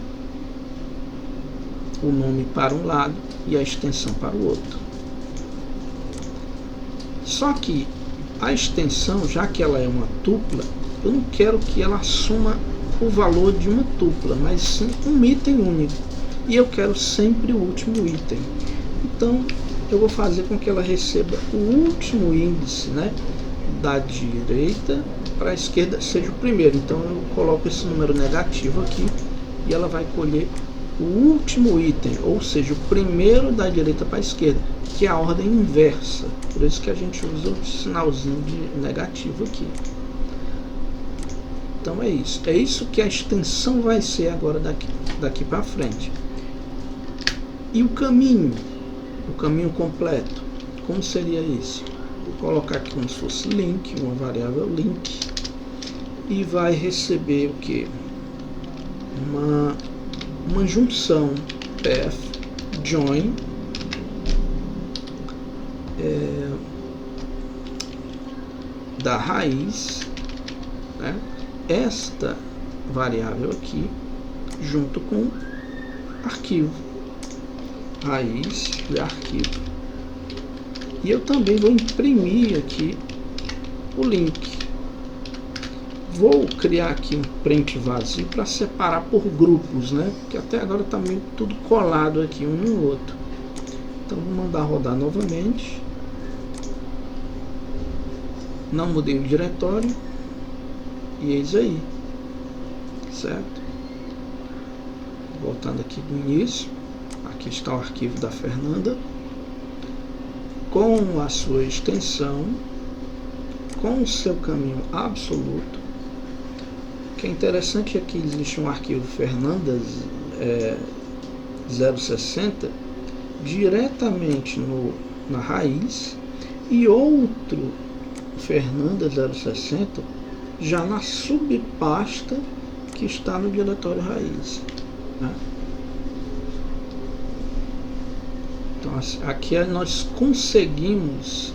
O nome para um lado e a extensão para o outro. Só que a extensão, já que ela é uma tupla, eu não quero que ela assuma o valor de uma tupla, mas sim um item único. E eu quero sempre o último item. Então eu vou fazer com que ela receba o último índice, né, da direita para a esquerda seja o primeiro. Então eu coloco esse número negativo aqui e ela vai colher o último item, ou seja, o primeiro da direita para a esquerda, que é a ordem inversa. Por isso que a gente usa o sinalzinho de negativo aqui. Então é isso. É isso que a extensão vai ser agora daqui para frente. E o caminho completo, como seria isso? Vou colocar aqui como se fosse link, uma variável link, e vai receber o que? Uma junção path join da raiz, né? Esta variável aqui junto com arquivo, raiz de arquivo. E eu também vou imprimir aqui o link. Vou criar aqui um print vazio para separar por grupos, né? Porque até agora está meio tudo colado aqui um no outro. Então vou mandar rodar novamente. Não mudei o diretório. E eis aí, certo? Voltando aqui do início, aqui está o arquivo da Fernanda, com a sua extensão, com o seu caminho absoluto. O que é interessante é que existe um arquivo Fernanda 060 diretamente na raiz e outro Fernanda 060 já na subpasta que está no diretório raiz, né? Então aqui nós conseguimos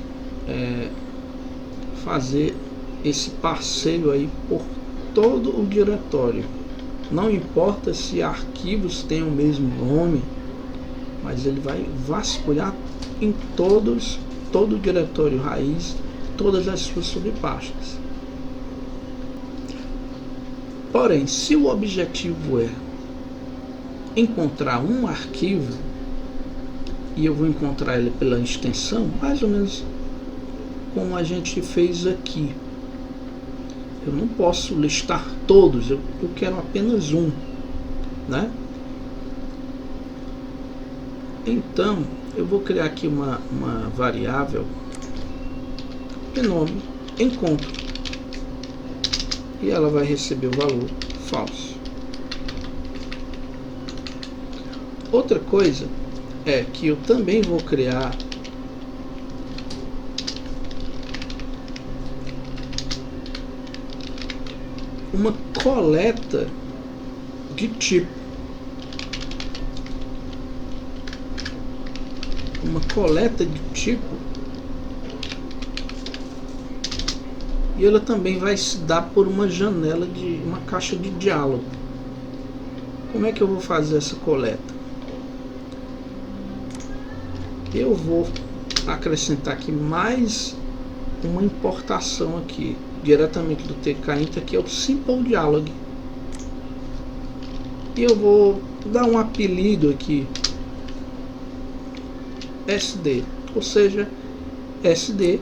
fazer esse passeio aí por todo o diretório. Não importa se arquivos têm o mesmo nome, mas ele vai vasculhar em todo o diretório raiz, todas as suas subpastas. Porém, se o objetivo é encontrar um arquivo, e eu vou encontrar ele pela extensão, mais ou menos como a gente fez aqui. Eu não posso listar todos, eu quero apenas um, né? Então, eu vou criar aqui uma variável de nome encontro. E ela vai receber o valor falso. Outra coisa é que eu também vou criar uma coleta de tipo. uma coleta de tipo, e ela também vai se dar por uma janela de uma caixa de diálogo. Como é que eu vou fazer essa coleta? Eu vou acrescentar aqui mais uma importação aqui diretamente do TK-Int, que é o Simple Dialog, e eu vou dar um apelido aqui, SD, ou seja, SD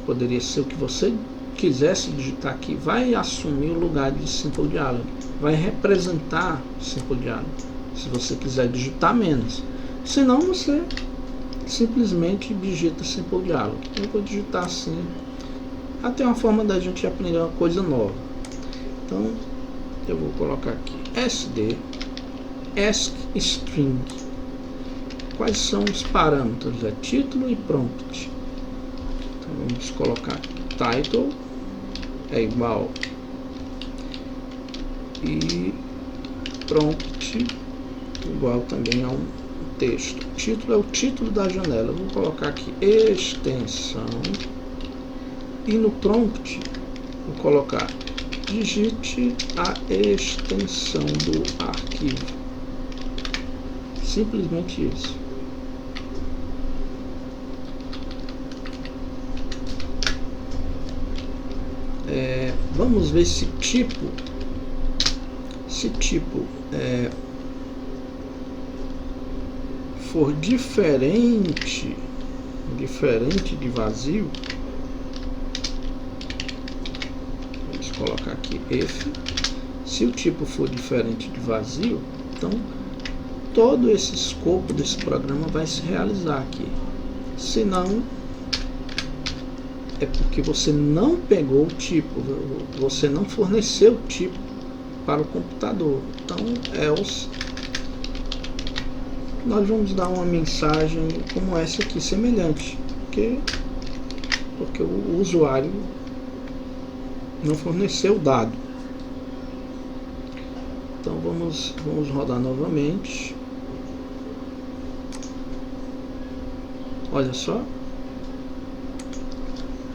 poderia ser o que você quisesse digitar aqui, vai assumir o lugar de Simple Dialog, vai representar Simple Dialog. Se você quiser digitar menos, senão você simplesmente digita Simple Dialog. Eu vou digitar assim, até uma forma da gente aprender uma coisa nova. Então eu vou colocar aqui SD ask string. Quais são os parâmetros? É título e prompt. Então vamos colocar title é igual e prompt igual também a um texto. O título é o título da janela. Eu vou colocar aqui extensão, e no prompt vou colocar digite a extensão do arquivo. Simplesmente isso. Vamos ver se tipo for diferente de vazio. Vamos colocar aqui if. Se o tipo for diferente de vazio, então todo esse escopo desse programa vai se realizar aqui. Se não, é porque você não pegou o tipo, você não forneceu o tipo para o computador. Então, else, nós vamos dar uma mensagem como essa aqui, semelhante, porque o usuário não forneceu o dado. Então vamos rodar novamente. Olha só,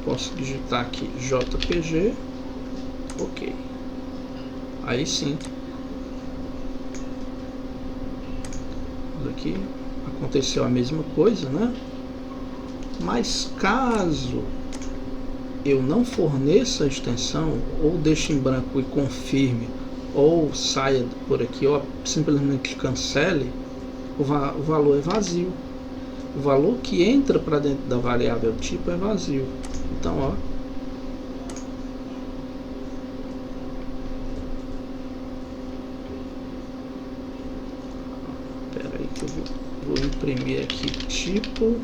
posso digitar aqui JPG, ok. Aí sim, aqui aconteceu a mesma coisa, né? Mas caso eu não forneça a extensão, ou deixe em branco e confirme, ou saia por aqui, ou simplesmente cancele, o valor é vazio. O valor que entra para dentro da variável tipo é vazio. Então, ó, espera aí que eu vou imprimir aqui tipo.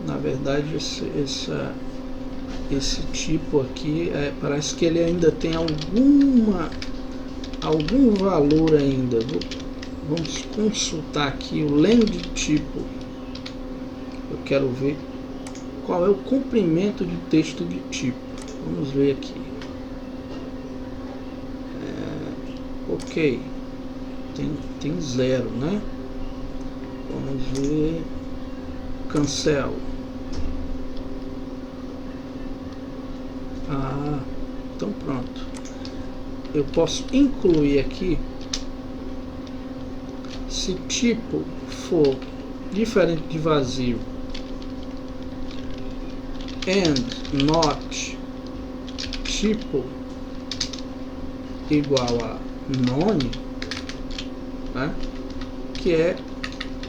Na verdade, esse tipo aqui parece que ele ainda tem algum valor ainda. Vamos consultar aqui o len de tipo. Eu quero ver qual é o comprimento de texto de tipo. Vamos ver aqui. Ok, tem 0, né? Vamos ver. Cancel. Então pronto. Eu posso incluir aqui, se tipo for diferente de vazio and not tipo igual a none, né? Que é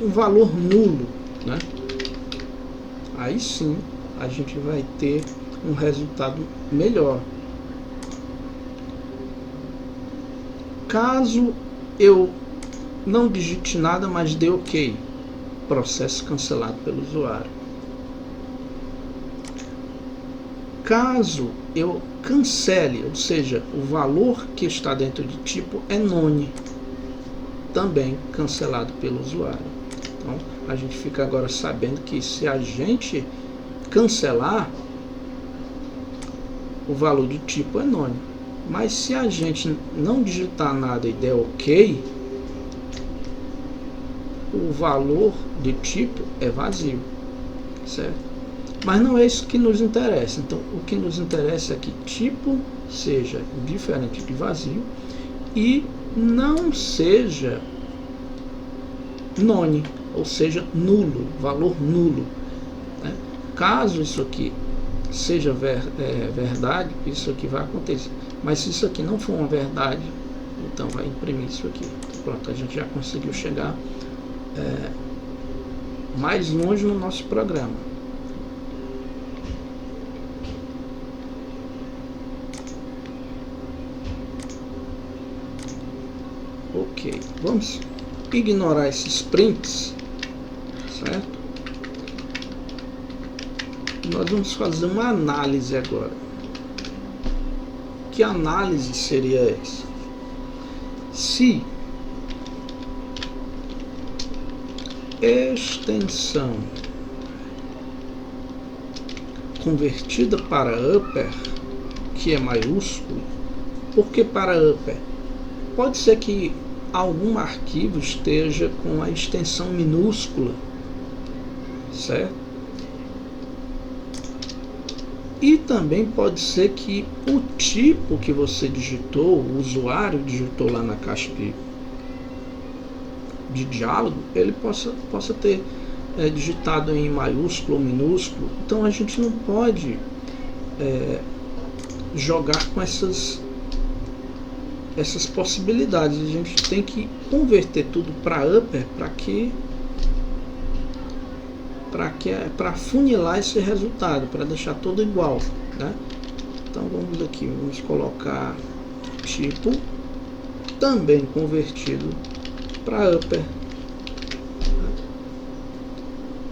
um valor nulo, né? Aí sim a gente vai ter um resultado melhor. Caso eu não digite nada, mas dê ok, processo cancelado pelo usuário. Caso eu cancele, ou seja, o valor que está dentro de tipo é none, também cancelado pelo usuário. Então a gente fica agora sabendo que se a gente cancelar, o valor de tipo é none. Mas se a gente não digitar nada e der ok, o valor de tipo é vazio, certo? Mas não é isso que nos interessa. Então, o que nos interessa é que tipo seja diferente de vazio e não seja none, ou seja, nulo, valor nulo, né? Caso isso aqui seja verdade, isso aqui vai acontecer. Mas se isso aqui não for uma verdade, então vai imprimir isso aqui. Pronto, a gente já conseguiu chegar mais longe no nosso programa. Ok, vamos ignorar esses prints, certo? Nós vamos fazer uma análise agora. Que análise seria essa? Se extensão convertida para upper, que é maiúsculo, por que para upper? Pode ser que algum arquivo esteja com a extensão minúscula, certo? E também pode ser que o tipo que você digitou, o usuário digitou lá na caixa de diálogo, ele possa ter digitado em maiúsculo ou minúsculo. Então a gente não pode jogar com essas possibilidades. A gente tem que converter tudo para upper para funilar esse resultado, para deixar tudo igual, né? Então vamos aqui, vamos colocar tipo também convertido para upper.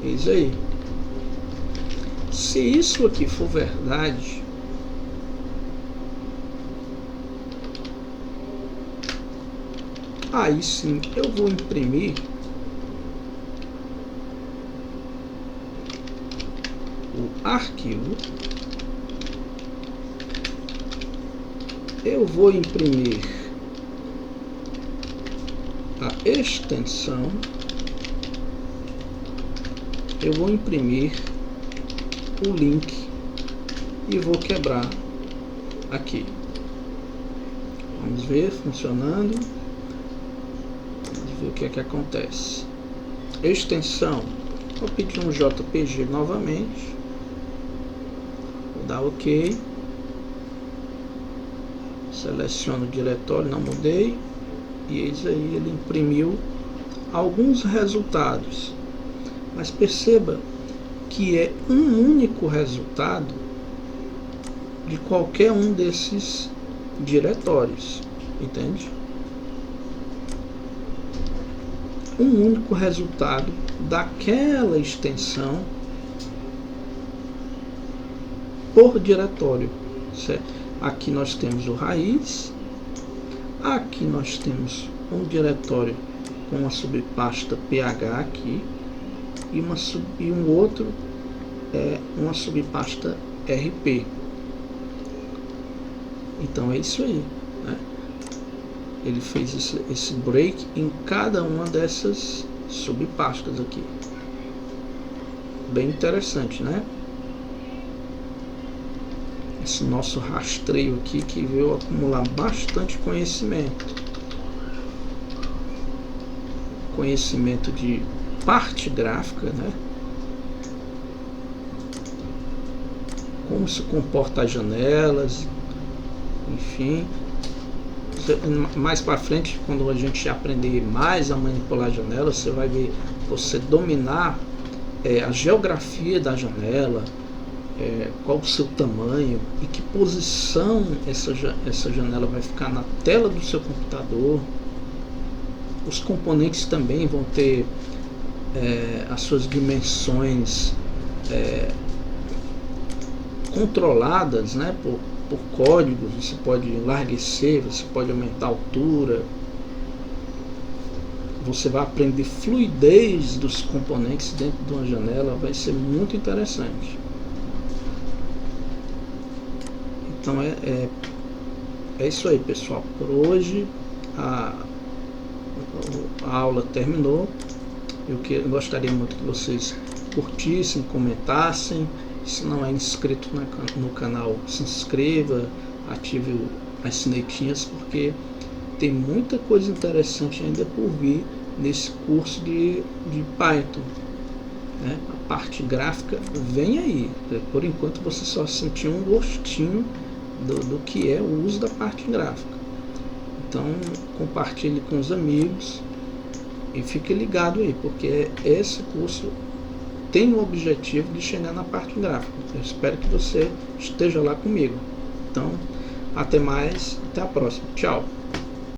Isso aí. Se isso aqui for verdade, aí sim eu vou imprimir o arquivo, eu vou imprimir a extensão, eu vou imprimir o link e vou quebrar aqui. Vamos ver funcionando. Vamos ver o que é que acontece. Extensão, vou pedir um JPG novamente, vou dar OK, seleciono o diretório, não mudei, e eis aí, ele imprimiu alguns resultados. Mas perceba que é um único resultado de qualquer um desses diretórios, entende? Um único resultado daquela extensão por diretório, certo? Aqui nós temos o raiz, aqui nós temos um diretório com uma subpasta PH aqui, e um outro é uma subpasta RP. Então é isso aí, né? Ele fez esse break em cada uma dessas subpastas aqui. Bem interessante, né? Esse nosso rastreio aqui que veio acumular bastante conhecimento de parte gráfica, né? Como se comporta as janelas, enfim. Mais para frente, quando a gente aprender mais a manipular a janela, você vai ver você dominar a geografia da janela, qual o seu tamanho e que posição essa janela vai ficar na tela do seu computador. Os componentes também vão ter as suas dimensões controladas, né, por códigos. Você pode enlarguecer, você pode aumentar a altura. Você vai aprender fluidez dos componentes dentro de uma janela, vai ser muito interessante. Então é isso aí, pessoal. Por hoje a aula terminou. Eu gostaria muito que vocês curtissem, comentassem. Se não é inscrito no canal, se inscreva, ative as sinetinhas, porque tem muita coisa interessante ainda por vir nesse curso de Python, né? A parte gráfica vem aí. Por enquanto você só sentiu um gostinho do que é o uso da parte gráfica. Então compartilhe com os amigos e fique ligado aí, porque esse curso tem o objetivo de chegar na parte gráfica. Eu espero que você esteja lá comigo. Então, até mais, até a próxima. Tchau!